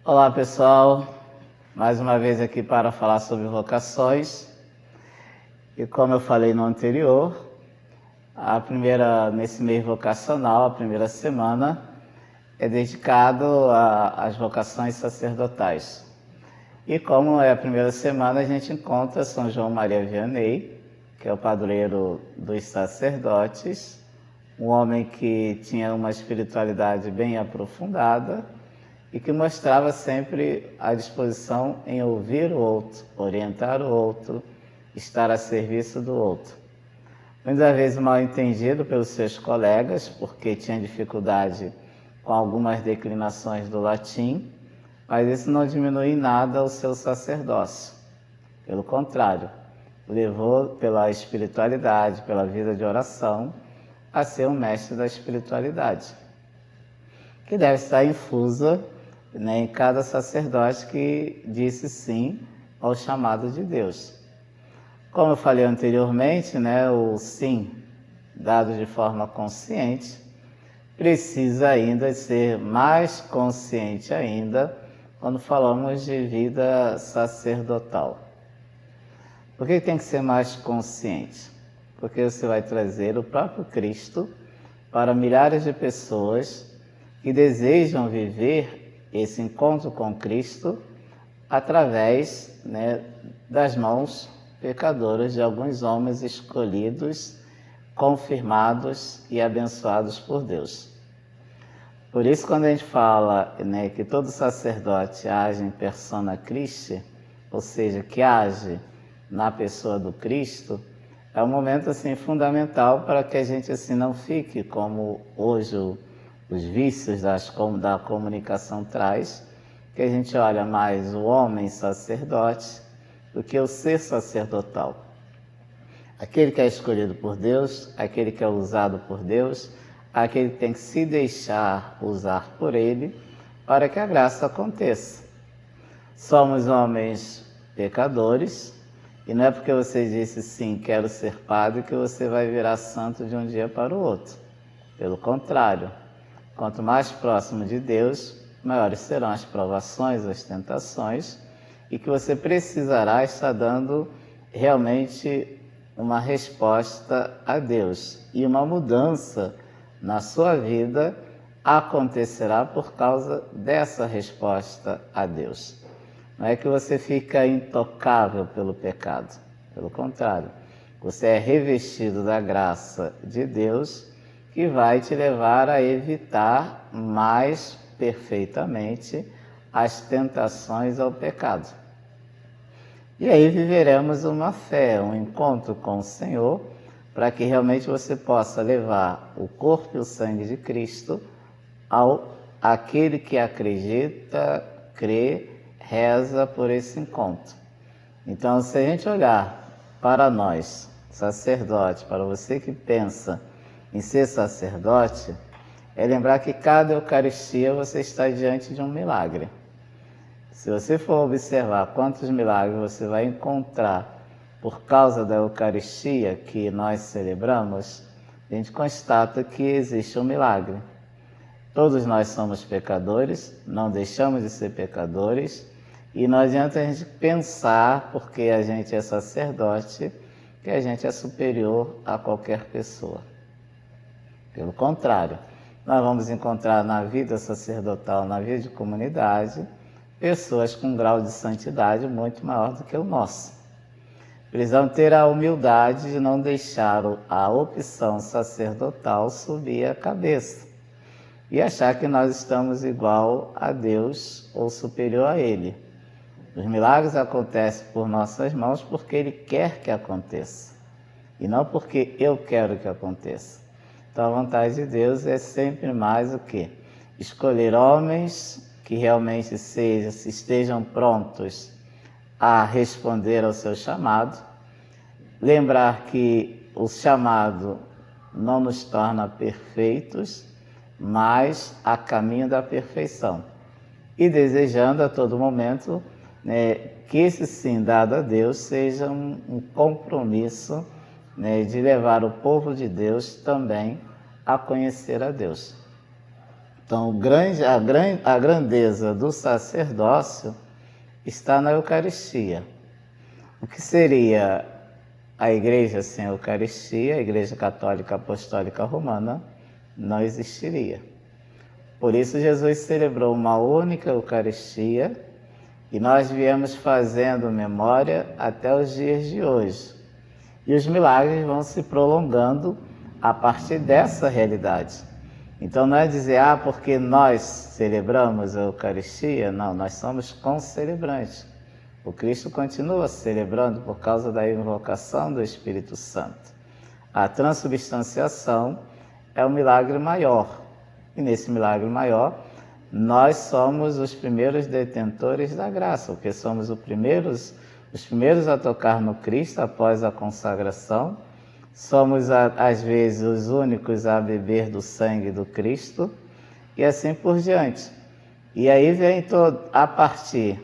Olá pessoal, mais uma vez aqui para falar sobre vocações. E como eu falei no anterior, nesse mês vocacional, a primeira semana, é dedicado às vocações sacerdotais. E como é a primeira semana, a gente encontra São João Maria Vianney, que é o padroeiro dos sacerdotes, um homem que tinha uma espiritualidade bem aprofundada e que mostrava sempre a disposição em ouvir o outro, orientar o outro, estar a serviço do outro. Muitas vezes mal entendido pelos seus colegas, porque tinha dificuldade com algumas declinações do latim, mas isso não diminui em nada o seu sacerdócio. Pelo contrário, levou pela espiritualidade, pela vida de oração, a ser um mestre da espiritualidade, que deve estar infusa em cada sacerdote que disse sim ao chamado de Deus. Como eu falei anteriormente, o sim, dado de forma consciente, precisa ainda ser mais consciente ainda quando falamos de vida sacerdotal. Por que tem que ser mais consciente? Porque você vai trazer o próprio Cristo para milhares de pessoas que desejam viver esse encontro com Cristo através das mãos pecadoras de alguns homens escolhidos, confirmados e abençoados por Deus. Por isso, quando a gente fala que todo sacerdote age em persona Christi, ou seja, que age na pessoa do Cristo, é um momento fundamental para que a gente não fique como hoje os vícios da comunicação traz, que a gente olha mais o homem sacerdote do que o ser sacerdotal. Aquele que é escolhido por Deus, aquele que é usado por Deus, aquele que tem que se deixar usar por Ele para que a graça aconteça. Somos homens pecadores e não é porque você disse sim, quero ser padre, que você vai virar santo de um dia para o outro. Pelo contrário, quanto mais próximo de Deus, maiores serão as provações, as tentações, e que você precisará estar dando realmente uma resposta a Deus. E uma mudança na sua vida acontecerá por causa dessa resposta a Deus. Não é que você fica intocável pelo pecado. Pelo contrário, você é revestido da graça de Deus que vai te levar a evitar mais perfeitamente as tentações ao pecado. E aí viveremos uma fé, um encontro com o Senhor, para que realmente você possa levar o corpo e o sangue de Cristo àquele que acredita, crê, reza por esse encontro. Então, se a gente olhar para nós, sacerdote, para você que pensa em ser sacerdote, é lembrar que cada Eucaristia você está diante de um milagre. Se você for observar quantos milagres você vai encontrar por causa da Eucaristia que nós celebramos, a gente constata que existe um milagre. Todos nós somos pecadores, não deixamos de ser pecadores, e não adianta a gente pensar, porque a gente é sacerdote, que a gente é superior a qualquer pessoa. Pelo contrário, nós vamos encontrar na vida sacerdotal, na vida de comunidade, pessoas com um grau de santidade muito maior do que o nosso. Precisamos ter a humildade de não deixar a opção sacerdotal subir a cabeça e achar que nós estamos igual a Deus ou superior a Ele. Os milagres acontecem por nossas mãos porque Ele quer que aconteça e não porque eu quero que aconteça. Então a vontade de Deus é sempre mais o quê? Escolher homens que realmente estejam prontos a responder ao seu chamado, lembrar que o chamado não nos torna perfeitos, mas a caminho da perfeição. E desejando a todo momento que esse sim dado a Deus seja um compromisso de levar o povo de Deus também a conhecer a Deus. Então, a grandeza do sacerdócio está na Eucaristia. O que seria a Igreja sem a Eucaristia, a Igreja Católica Apostólica Romana, não existiria. Por isso, Jesus celebrou uma única Eucaristia e nós viemos fazendo memória até os dias de hoje. E os milagres vão se prolongando a partir dessa realidade. Então não é dizer, porque nós celebramos a Eucaristia, não, nós somos concelebrantes. O Cristo continua celebrando por causa da invocação do Espírito Santo. A transubstanciação é o milagre maior. E nesse milagre maior, nós somos os primeiros detentores da graça, porque somos os primeiros a tocar no Cristo após a consagração. Somos, às vezes, os únicos a beber do sangue do Cristo e assim por diante. E aí vem a partir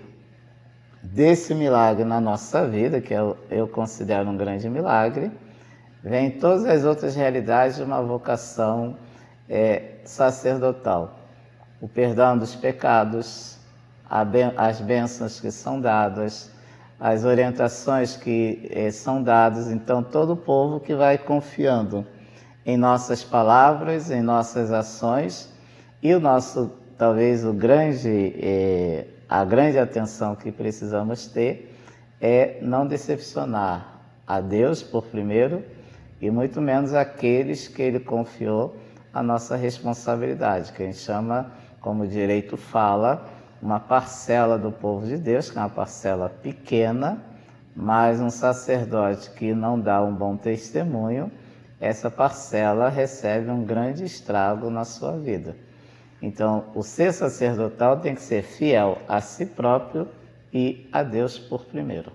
desse milagre na nossa vida, que eu considero um grande milagre, vem todas as outras realidades de uma vocação sacerdotal. O perdão dos pecados, as bênçãos que são dadas, as orientações que são dadas. Então, todo o povo que vai confiando em nossas palavras, em nossas ações, e talvez a grande atenção que precisamos ter é não decepcionar a Deus por primeiro, e muito menos aqueles que Ele confiou a nossa responsabilidade, que a gente chama, como o direito fala, uma parcela do povo de Deus, que é uma parcela pequena, mas um sacerdote que não dá um bom testemunho, essa parcela recebe um grande estrago na sua vida. Então, o ser sacerdotal tem que ser fiel a si próprio e a Deus por primeiro.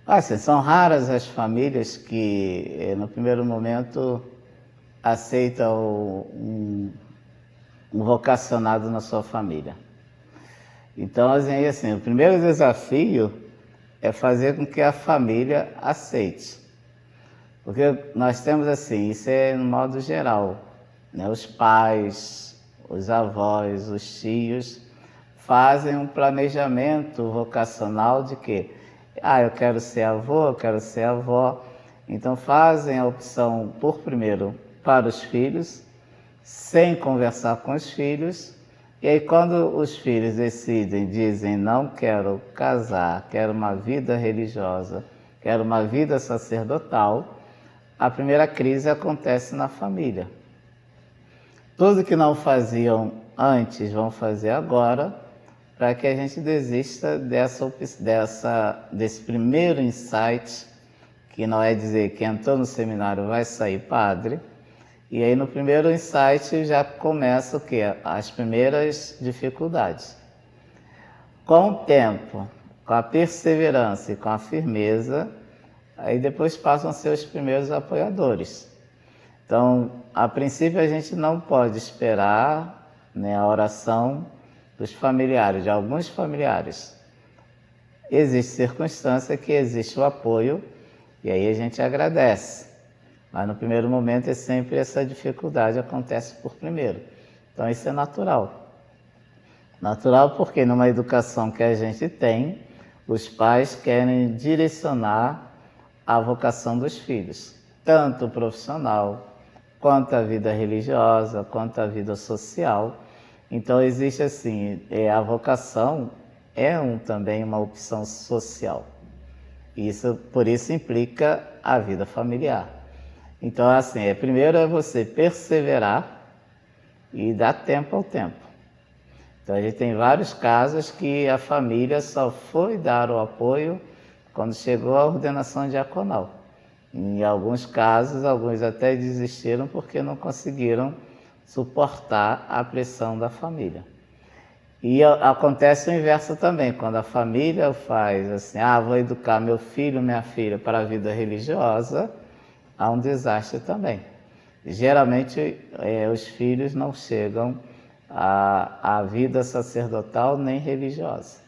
Assim, são raras as famílias que, no primeiro momento, aceitam um vocacionado na sua família. Então, assim, o primeiro desafio é fazer com que a família aceite. Porque nós temos assim, isso é no modo geral, né? Os pais, os avós, os tios fazem um planejamento vocacional de que, eu quero ser avô, eu quero ser avó. Então fazem a opção por primeiro para os filhos, sem conversar com os filhos. E aí quando os filhos dizem, não quero casar, quero uma vida religiosa, quero uma vida sacerdotal, a primeira crise acontece na família. Tudo que não faziam antes vão fazer agora, para que a gente desista desse primeiro insight, que não é dizer que entrou no seminário vai sair padre. E aí no primeiro insight já começa o quê? As primeiras dificuldades. Com o tempo, com a perseverança e com a firmeza, aí depois passam a ser os primeiros apoiadores. Então, a princípio a gente não pode esperar, né, a oração dos familiares, de alguns familiares. Existe circunstância que existe o apoio e aí a gente agradece. Mas no primeiro momento é sempre essa dificuldade acontece por primeiro. Então isso é natural. Natural porque numa educação que a gente tem, os pais querem direcionar a vocação dos filhos, tanto profissional, quanto a vida religiosa, quanto a vida social. Então existe assim, a vocação é também uma opção social. Por isso implica a vida familiar. Então, assim, primeiro é você perseverar e dar tempo ao tempo. Então, a gente tem vários casos que a família só foi dar o apoio quando chegou a ordenação diaconal. Em alguns casos, alguns até desistiram porque não conseguiram suportar a pressão da família. E acontece o inverso também, quando a família faz assim, vou educar meu filho, minha filha para a vida religiosa, há um desastre também. Geralmente, os filhos não chegam à vida sacerdotal nem religiosa,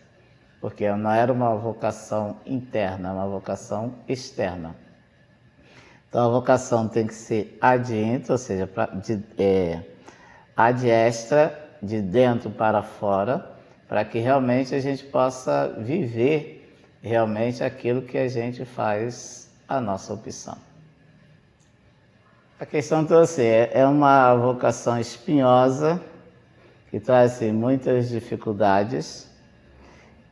porque não era uma vocação interna, uma vocação externa. Então, a vocação tem que ser adiente, ou seja, ad extra, de dentro para fora, para que realmente a gente possa viver realmente aquilo que a gente faz a nossa opção. A questão toda assim, é uma vocação espinhosa, que traz assim, muitas dificuldades,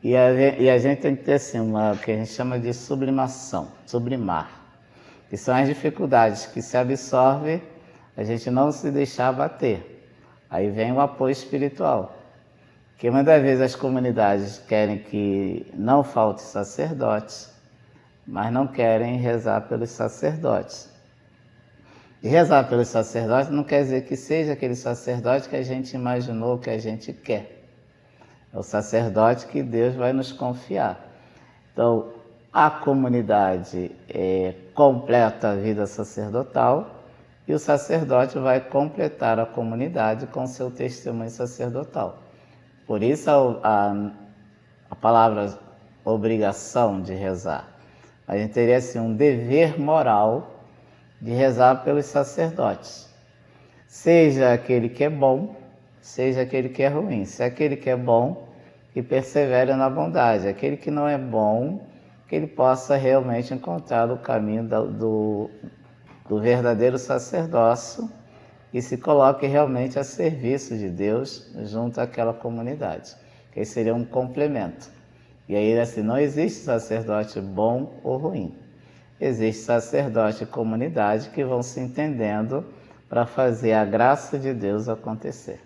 e a gente tem que ter assim, o que a gente chama de sublimação, sublimar, que são as dificuldades que se absorvem, a gente não se deixar abater. Aí vem o apoio espiritual, que muitas vezes as comunidades querem que não falte sacerdotes, mas não querem rezar pelos sacerdotes. E rezar pelos sacerdotes não quer dizer que seja aquele sacerdote que a gente imaginou, que a gente quer. É o sacerdote que Deus vai nos confiar. Então, a comunidade completa a vida sacerdotal e o sacerdote vai completar a comunidade com seu testemunho sacerdotal. Por isso a palavra obrigação de rezar. A gente teria assim, um dever moral de rezar pelos sacerdotes, seja aquele que é bom, seja aquele que é ruim. Se é aquele que é bom, que persevere na bondade. Aquele que não é bom, que ele possa realmente encontrar o caminho do verdadeiro sacerdócio e se coloque realmente a serviço de Deus junto àquela comunidade. Que aí seria um complemento. E aí assim, não existe sacerdote bom ou ruim. Existe sacerdote e comunidade que vão se entendendo para fazer a graça de Deus acontecer.